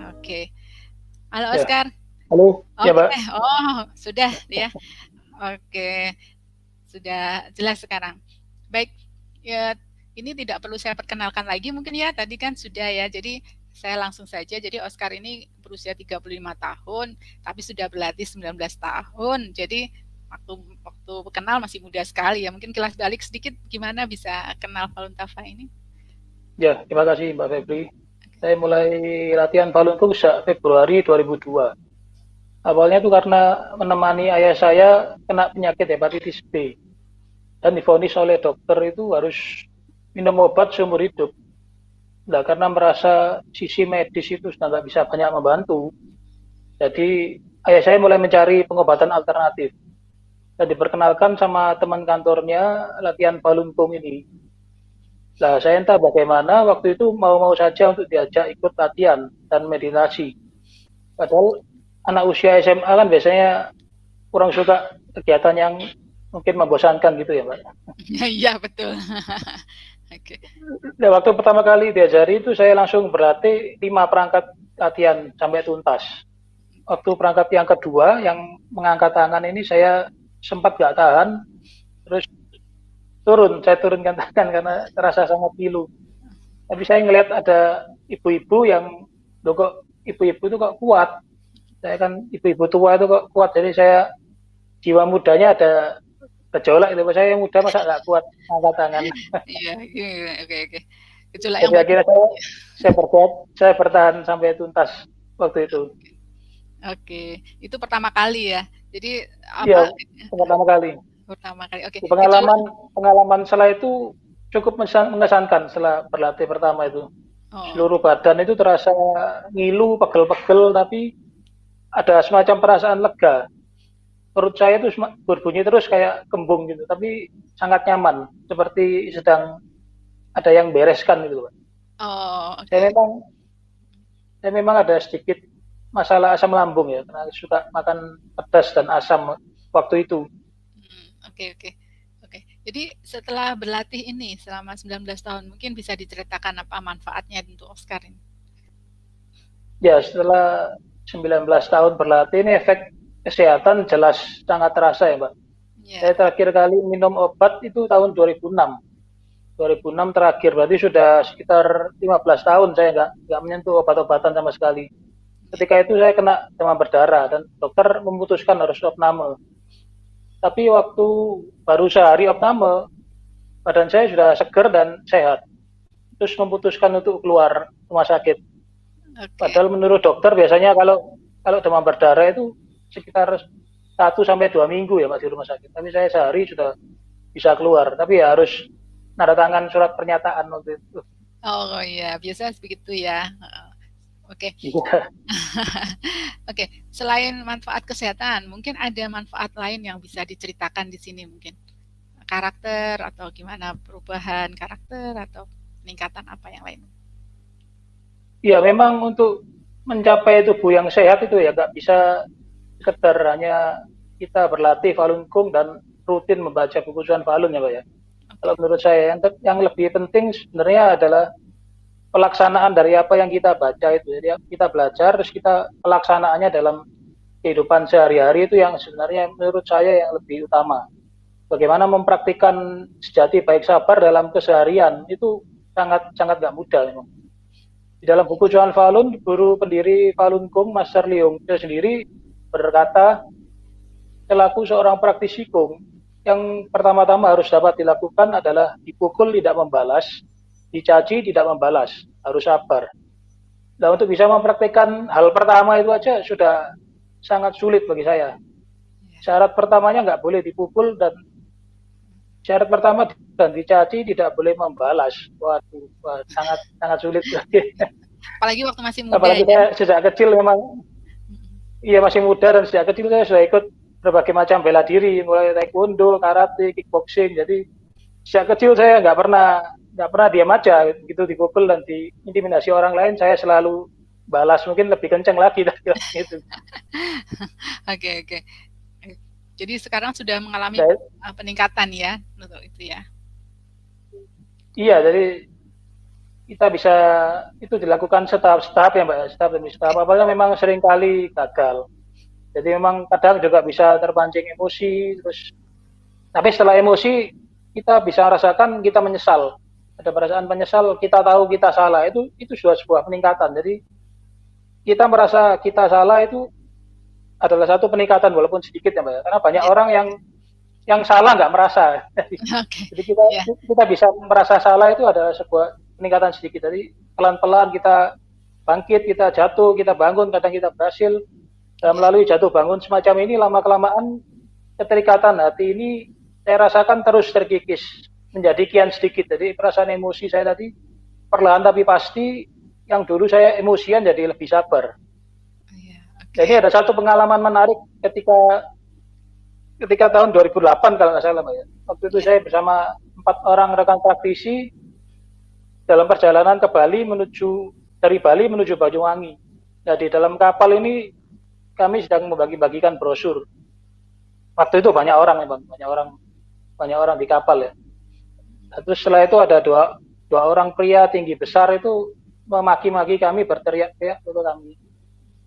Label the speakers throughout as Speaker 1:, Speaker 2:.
Speaker 1: Oke. Halo
Speaker 2: Ya,
Speaker 1: Oscar.
Speaker 2: halo, ya
Speaker 1: Oke,
Speaker 2: Mbak.
Speaker 1: oh sudah ya. Oke, sudah jelas sekarang. Baik, ya ini tidak perlu saya perkenalkan lagi mungkin ya, tadi kan sudah ya. Jadi saya langsung saja. Jadi Oscar ini berusia 35 tahun, tapi sudah berlatih 19 tahun. Jadi waktu waktu kenal masih muda sekali ya. Mungkin kilas balik sedikit gimana bisa kenal Falun Tafa ini?
Speaker 2: Ya, terima kasih Mbak Febri. Saya mulai latihan Falun Gong sejak Februari 2002. Awalnya itu karena menemani ayah saya kena penyakit hepatitis B dan divonis oleh dokter itu harus minum obat seumur hidup. Nah, karena merasa sisi medis itu sudah nggak bisa banyak membantu, jadi ayah saya mulai mencari pengobatan alternatif dan diperkenalkan sama teman kantornya latihan Falun Gong ini. Nah, saya entah bagaimana waktu itu mau-mau saja untuk diajak ikut latihan dan meditasi. Padahal anak usia SMA kan biasanya kurang suka kegiatan yang mungkin membosankan gitu ya, Mbak.
Speaker 1: Iya betul. Oke.
Speaker 2: Nah, waktu pertama kali diajari itu saya langsung berlatih 5 perangkat latihan sampai tuntas. Waktu perangkat yang kedua yang mengangkat tangan ini saya sempat gak tahan, terus saya turunkan tangan karena terasa sangat pilu. Tapi saya ngelihat ada ibu-ibu yang, loh kok ibu-ibu itu kok kuat. Saya kan ibu-ibu tua itu kok kuat, jadi saya jiwa mudanya ada gejolak itu. Saya yang muda masa nggak kuat angkat tangan.
Speaker 1: Iya, iya, oke, oke. Gejolak yang
Speaker 2: Jadi
Speaker 1: bagus.
Speaker 2: akhirnya saya bertahan sampai tuntas waktu itu.
Speaker 1: Oke, itu pertama kali ya. Jadi
Speaker 2: Iya,
Speaker 1: apa
Speaker 2: pertama kali.
Speaker 1: pertama kali? Oke, gejolak.
Speaker 2: Pengalaman pengalaman setelah itu cukup mengesankan setelah berlatih pertama itu.
Speaker 1: Oh,
Speaker 2: Seluruh badan itu terasa ngilu, pegel-pegel, tapi ada semacam perasaan lega. Perut saya itu berbunyi terus kayak kembung gitu, tapi sangat nyaman, seperti sedang ada yang bereskan gitu, Pak.
Speaker 1: oh,
Speaker 2: Saya
Speaker 1: oke.
Speaker 2: memang saya memang ada sedikit masalah asam lambung ya, karena suka makan pedas dan asam waktu itu.
Speaker 1: Oke, oke. Oke. Jadi setelah berlatih ini selama 19 tahun, mungkin bisa diceritakan apa manfaatnya untuk Oscar ini?
Speaker 2: Ya, setelah 19 tahun berlatih ini efek kesehatan jelas sangat terasa ya, Mbak. Saya
Speaker 1: Ya.
Speaker 2: terakhir kali minum obat itu tahun 2006. 2006 terakhir, berarti sudah sekitar 15 tahun saya nggak menyentuh obat-obatan sama sekali.
Speaker 1: Ya.
Speaker 2: Ketika itu saya kena demam berdarah dan dokter memutuskan harus opname. Tapi waktu baru sehari opname, badan saya sudah segar dan sehat. Terus memutuskan untuk keluar rumah sakit.
Speaker 1: Oke.
Speaker 2: Padahal menurut dokter biasanya kalau kalau demam berdarah itu sekitar 1 sampai 2 minggu ya Mas di rumah sakit. Tapi saya sehari sudah bisa keluar. Tapi ya harus nada tangan surat pernyataan waktu itu.
Speaker 1: Oh iya, biasa begitu ya. Oke.
Speaker 2: Iya.
Speaker 1: Oke, selain manfaat kesehatan, mungkin ada manfaat lain yang bisa diceritakan di sini mungkin. Karakter atau gimana perubahan karakter atau peningkatan apa yang lain?
Speaker 2: Ya memang untuk mencapai tubuh yang sehat itu ya nggak bisa sekedar hanya kita berlatih Falun Gong dan rutin membaca buku Suan Falun ya Pak ya. Kalau
Speaker 1: Oke.
Speaker 2: menurut saya yang lebih penting sebenarnya adalah pelaksanaan dari apa yang kita baca itu. Jadi kita belajar terus kita pelaksanaannya dalam kehidupan sehari-hari itu yang sebenarnya menurut saya yang lebih utama. Bagaimana mempraktikkan sejati baik sabar dalam keseharian itu sangat sangat nggak mudah memang. Di dalam buku Chuan Falun, guru pendiri Falun Gong, Master Leong sendiri berkata, selaku seorang praktisi Gong, yang pertama-tama harus dapat dilakukan adalah dipukul tidak membalas, dicaci tidak membalas, harus sabar. Nah, untuk bisa mempraktikkan hal pertama itu aja sudah sangat sulit bagi saya. Syarat pertamanya nggak boleh dipukul dan syarat pertama dan dicaci tidak boleh membalas. Waduh, sangat sangat sulit.
Speaker 1: Apalagi waktu masih muda
Speaker 2: Apalagi
Speaker 1: ya.
Speaker 2: saya sejak kecil memang, iya masih muda dan sejak kecil saya sudah ikut berbagai macam bela diri, mulai taekwondo, karate, kickboxing. Jadi sejak kecil saya nggak pernah diam aja gitu dipukul dan diintimidasi orang lain, saya selalu balas mungkin lebih kencang lagi gitu.
Speaker 1: Oke, oke. Jadi sekarang sudah mengalami
Speaker 2: Nah,
Speaker 1: peningkatan ya untuk itu ya.
Speaker 2: iya, jadi kita bisa itu dilakukan setahap-setahap ya Mbak, setahap demi setahap.
Speaker 1: Oke.
Speaker 2: Apalagi memang seringkali gagal. Jadi memang kadang juga bisa terpancing emosi, terus tapi setelah emosi kita bisa rasakan kita menyesal. Ada perasaan menyesal, kita tahu kita salah, itu sudah sebuah peningkatan. Jadi kita merasa kita salah itu adalah satu peningkatan walaupun sedikit ya Mbak ya. Karena banyak
Speaker 1: Ya.
Speaker 2: orang yang salah nggak merasa.
Speaker 1: Oke.
Speaker 2: Jadi kita
Speaker 1: Ya.
Speaker 2: kita bisa merasa salah itu adalah sebuah peningkatan sedikit. Jadi pelan-pelan kita bangkit, kita jatuh, kita bangun, kadang kita berhasil. Dan melalui jatuh bangun semacam ini lama-kelamaan keterikatan hati ini saya rasakan terus terkikis menjadi kian sedikit. Jadi perasaan emosi saya tadi perlahan tapi pasti yang dulu saya emosian jadi lebih sabar.
Speaker 1: Ya.
Speaker 2: Jadi
Speaker 1: Oke.
Speaker 2: ada satu pengalaman menarik ketika tahun 2008 kalau nggak salah Mbak ya. Waktu itu
Speaker 1: Ya.
Speaker 2: saya bersama 4 orang rekan praktisi dalam perjalanan ke Bali dari Bali menuju Banyuwangi. Nah di dalam kapal ini kami sedang membagi-bagikan brosur. Waktu itu banyak orang memang, banyak orang di kapal ya. Terus setelah itu ada dua orang pria tinggi besar itu memaki-maki kami, berteriak-teriak untuk kami.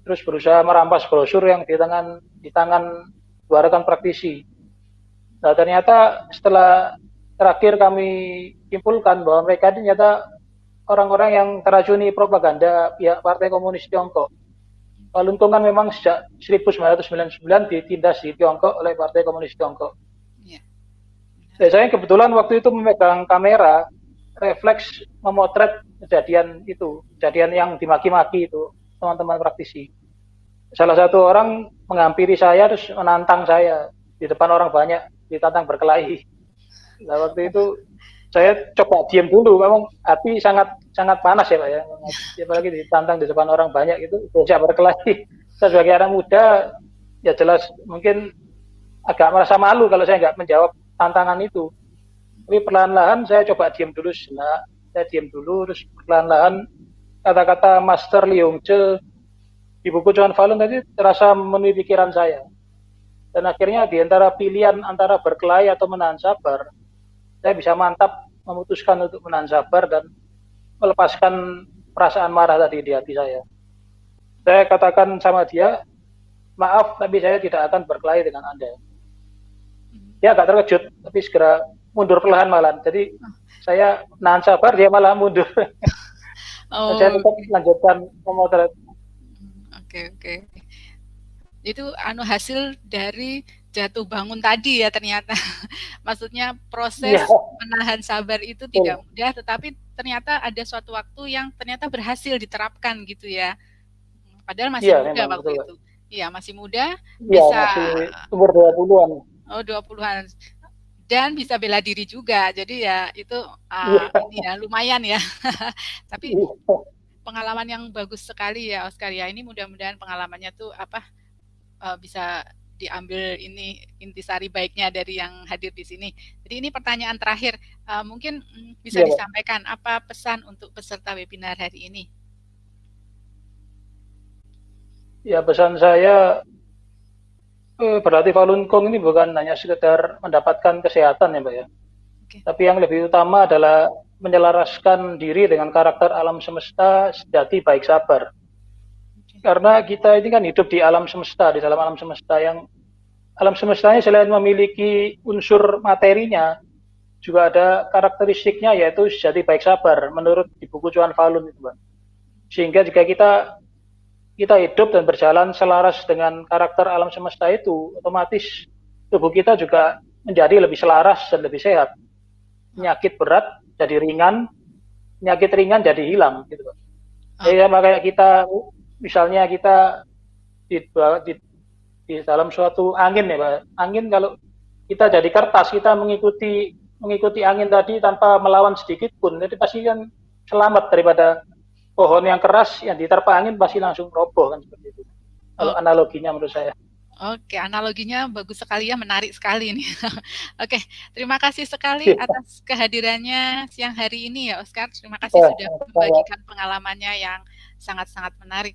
Speaker 2: Terus berusaha merampas brosur yang di tangan dua rekan praktisi. Nah ternyata setelah terakhir kami simpulkan bahwa mereka ini ternyata orang-orang yang teracuni propaganda pihak Partai Komunis Tiongkok. Falun Gong kan memang sejak 1999 ditindas di Tiongkok oleh Partai Komunis Tiongkok.
Speaker 1: Ya.
Speaker 2: Saya kebetulan waktu itu memegang kamera, refleks memotret kejadian yang dimaki-maki itu teman-teman praktisi. Salah satu orang menghampiri saya terus menantang saya di depan orang banyak, ditantang berkelahi. Nah waktu itu saya coba diam dulu, memang hati sangat sangat panas ya Pak ya, apalagi ditantang di depan orang banyak itu diajak berkelahi. Saya sebagai anak muda ya jelas mungkin agak merasa malu kalau saya nggak menjawab tantangan itu. Tapi perlahan-lahan saya coba diam dulu sejenak, saya diam dulu terus perlahan-lahan kata-kata Master Leong Che di buku Chuan Falun tadi terasa memenuhi pikiran saya. Dan akhirnya di antara pilihan antara berkelahi atau menahan sabar, saya bisa mantap memutuskan untuk menahan sabar dan melepaskan perasaan marah tadi di hati saya. Saya katakan sama dia, maaf tapi saya tidak akan berkelahi dengan Anda. Dia agak terkejut, tapi segera mundur perlahan malah. Jadi saya nahan sabar, dia malah mundur.
Speaker 1: Oh,
Speaker 2: Saya tetap lanjutkan memotret.
Speaker 1: oke, oke. Itu hasil dari jatuh bangun tadi ya ternyata. Maksudnya proses
Speaker 2: Iya,
Speaker 1: menahan sabar itu tidak
Speaker 2: betul.
Speaker 1: mudah, tetapi ternyata ada suatu waktu yang ternyata berhasil diterapkan gitu ya. Padahal masih
Speaker 2: Iya
Speaker 1: muda
Speaker 2: memang
Speaker 1: waktu
Speaker 2: betul.
Speaker 1: itu. Iya, masih muda,
Speaker 2: Iya
Speaker 1: bisa
Speaker 2: masih umur 20-an.
Speaker 1: 20-an dan bisa bela diri juga. Jadi ya itu
Speaker 2: Iya.
Speaker 1: ini ya lumayan ya. Tapi
Speaker 2: Iya.
Speaker 1: pengalaman yang bagus sekali ya Oscar ya. Ini mudah-mudahan pengalamannya tuh bisa diambil ini intisari baiknya dari yang hadir di sini. Jadi ini pertanyaan terakhir, mungkin bisa
Speaker 2: Iya, Pak.
Speaker 1: disampaikan apa pesan untuk peserta webinar hari ini?
Speaker 2: Ya pesan saya berlatih Falun Gong ini bukan hanya sekedar mendapatkan kesehatan ya Mbak ya.
Speaker 1: Oke.
Speaker 2: Tapi yang lebih utama adalah menyelaraskan diri dengan karakter alam semesta sejati baik sabar. Karena kita ini kan hidup di alam semesta, di dalam alam semesta yang alam semestanya selain memiliki unsur materinya, juga ada karakteristiknya yaitu sejati baik sabar menurut di buku Chuan Falun itu, Mbak. Sehingga jika kita hidup dan berjalan selaras dengan karakter alam semesta itu, otomatis tubuh kita juga menjadi lebih selaras dan lebih sehat. Penyakit berat jadi ringan, penyakit ringan jadi hilang gitu, Pak. Jadi sama kayak kita misalnya kita di dalam suatu angin ya Pak. Angin kalau kita jadi kertas, kita mengikuti angin tadi tanpa melawan sedikit pun, jadi pasti kan selamat daripada pohon yang keras yang diterpa angin pasti langsung roboh kan seperti itu. Kalau analoginya menurut saya.
Speaker 1: Oke, analoginya bagus sekali ya, menarik sekali nih. Oke, terima kasih sekali atas kehadirannya siang hari ini ya, Oscar. Terima kasih
Speaker 2: Wah,
Speaker 1: sudah
Speaker 2: sama.
Speaker 1: membagikan pengalamannya yang sangat-sangat menarik.